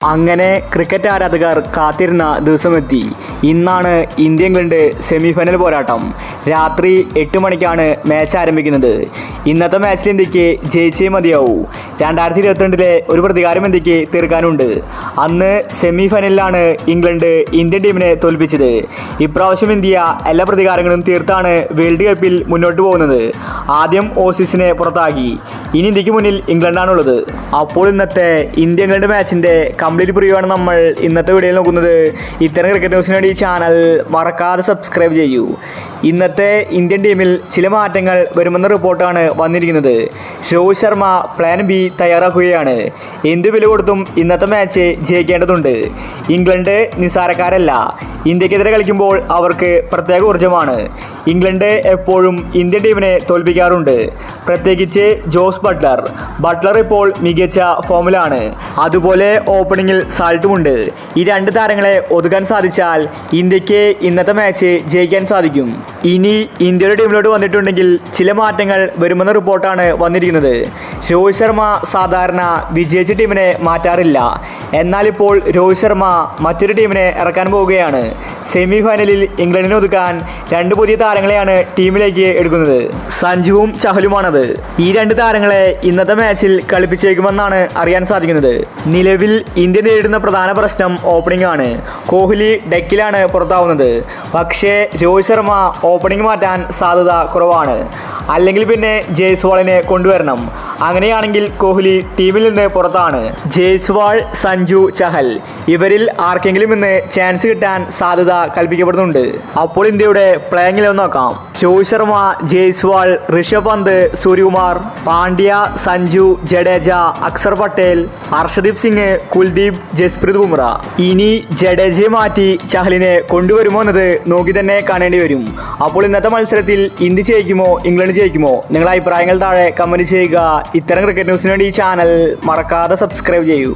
അങ്ങനെ ക്രിക്കറ്റ് ആരാധകർ കാത്തിരുന്ന ദിവസമെത്തി. ഇന്നാണ് ഇന്ത്യ ഇംഗ്ലണ്ട് സെമിഫൈനൽ പോരാട്ടം. രാത്രി 8 മണിക്കാണ് മാച്ച് ആരംഭിക്കുന്നത്. ഇന്നത്തെ മാച്ചിൽ ഇന്ത്യക്ക് ജയിച്ചേ മതിയാവൂ. 2022 ഒരു പ്രതികാരം ഇന്ത്യക്ക് തീർക്കാനുണ്ട്. അന്ന് സെമിഫൈനലിലാണ് ഇംഗ്ലണ്ട് ഇന്ത്യൻ ടീമിനെ തോൽപ്പിച്ചത്. ഇപ്രാവശ്യം ഇന്ത്യ എല്ലാ പ്രതികാരങ്ങളും തീർത്താണ് വേൾഡ് കപ്പിൽ മുന്നോട്ട് പോകുന്നത്. ആദ്യം ഓസീസിനെ പുറത്താക്കി. ഇനി ഇന്ത്യക്ക് മുന്നിൽ ഇംഗ്ലണ്ടാണുള്ളത്. അപ്പോൾ ഇന്നത്തെ ഇന്ത്യ ഇംഗ്ലണ്ട് മാച്ചിൻ്റെ കംപ്ലീറ്റ് പ്രിവ്യൂ ആണ് നമ്മൾ ഇന്നത്തെ വീഡിയോയിൽ നോക്കുന്നത്. ഇത്തരം ക്രിക്കറ്റ് ന്യൂസിന് വേണ്ടി ഈ ചാനൽ മറക്കാതെ സബ്സ്ക്രൈബ് ചെയ്യൂ. ഇന്നത്തെ ഇന്ത്യൻ ടീമിൽ ചില മാറ്റങ്ങൾ വരുമെന്ന റിപ്പോർട്ടാണ് വന്നിരിക്കുന്നത്. രോഹിത് ശർമ്മ പ്ലാൻ ബി തയ്യാറാക്കുകയാണ്. എന്ത് വില കൊടുത്തും ഇന്നത്തെ മാച്ച് ജയിക്കേണ്ടതുണ്ട്. ഇംഗ്ലണ്ട് നിസ്സാരക്കാരല്ല. ഇന്ത്യക്കെതിരെ കളിക്കുമ്പോൾ അവർക്ക് പ്രത്യേക ഊർജ്ജമാണ്. ഇംഗ്ലണ്ട് എപ്പോഴും ഇന്ത്യൻ ടീമിനെ തോൽപ്പിക്കാറുണ്ട്, പ്രത്യേകിച്ച് ജോസ് ബട്ട്ലർ ഇപ്പോൾ മികച്ച ഫോമിലാണ്. അതുപോലെ ഓപ്പണിങ്ങിൽ സാൾട്ടുമുണ്ട്. ഈ രണ്ട് താരങ്ങളെ ഒതുക്കാൻ സാധിച്ചാൽ ഇന്ത്യക്ക് ഇന്നത്തെ മാച്ച് ജയിക്കാൻ സാധിക്കും. ഇനി ഇന്ത്യയുടെ ടീമിലോട്ട് വന്നിട്ടുണ്ടെങ്കിൽ ചില മാറ്റങ്ങൾ വരുമെന്ന റിപ്പോർട്ടാണ് വന്നിരിക്കുന്നത്. രോഹിത് ശർമ്മ സാധാരണ വിജയിച്ച ടീമിനെ മാറ്റാറില്ല. എന്നാൽ ഇപ്പോൾ രോഹിത് ശർമ്മ മറ്റൊരു ടീമിനെ ഇറക്കാൻ പോവുകയാണ്. സെമി ഫൈനലിൽ ഇംഗ്ലണ്ടിനെ ഒതുക്കാൻ 2 പുതിയ താരങ്ങളെയാണ് ടീമിലേക്ക് എടുക്കുന്നത്. സഞ്ജുവും ചഹലുമാണത്. ഈ 2 താരങ്ങളെ ഇന്നത്തെ മാച്ചിൽ കളിപ്പിച്ചേക്കുമെന്നാണ് അറിയാൻ സാധിക്കുന്നത്. നിലവിൽ ഇന്ത്യ നേരിടുന്ന പ്രധാന പ്രശ്നം ഓപ്പണിംഗ് ആണ്. കോഹ്ലി ഡെക്കിലാണ് പുറത്താവുന്നത്. പക്ഷേ രോഹിത് ശർമ്മ ഓപ്പണിംഗ് മാറ്റാൻ സാധ്യത കുറവാണ്. അല്ലെങ്കിൽ പിന്നെ ജയ്സ്വാളിനെ കൊണ്ടുവരണം. അങ്ങനെയാണെങ്കിൽ കോഹ്ലി ടീമിൽ നിന്ന് പുറത്താണ്. ജയ്സ്വാൾ, സഞ്ജു, ചഹൽ ഇവരിൽ ആർക്കെങ്കിലും ഇന്ന് ചാൻസ് കിട്ടാൻ സാധ്യത കൽപ്പിക്കപ്പെടുന്നുണ്ട്. അപ്പോൾ ഇന്ത്യയുടെ പ്ലേയിങ് 11 നോക്കാം. രോഹിത് ശർമ്മ, ജയ്സ്വാൾ, ഋഷഭ് പന്ത്, സൂര്യകുമാർ, പാണ്ഡ്യ, സഞ്ജു, ജഡേജ, അക്ഷർ പട്ടേൽ, ഹർഷദീപ് സിംഗ്, കുൽദീപ്, ജസ്പ്രീത് ബുംറ. ഇനി ജഡേജയെ മാറ്റി ചഹലിനെ കൊണ്ടുവരുമോ എന്നത് നോക്കി തന്നെ കാണേണ്ടി വരും. അപ്പോൾ ഇന്നത്തെ മത്സരത്തിൽ ഇന്ത്യ ജയിക്കുമോ ഇംഗ്ലണ്ട് ജയിക്കുമോ? നിങ്ങളുടെ അഭിപ്രായങ്ങൾ താഴെ കമന്റ് ചെയ്യുക. ഇത്തരം ക്രിക്കറ്റ് ന്യൂസിന് വേണ്ടി ഈ ചാനൽ മറക്കാതെ സബ്സ്ക്രൈബ് ചെയ്യൂ.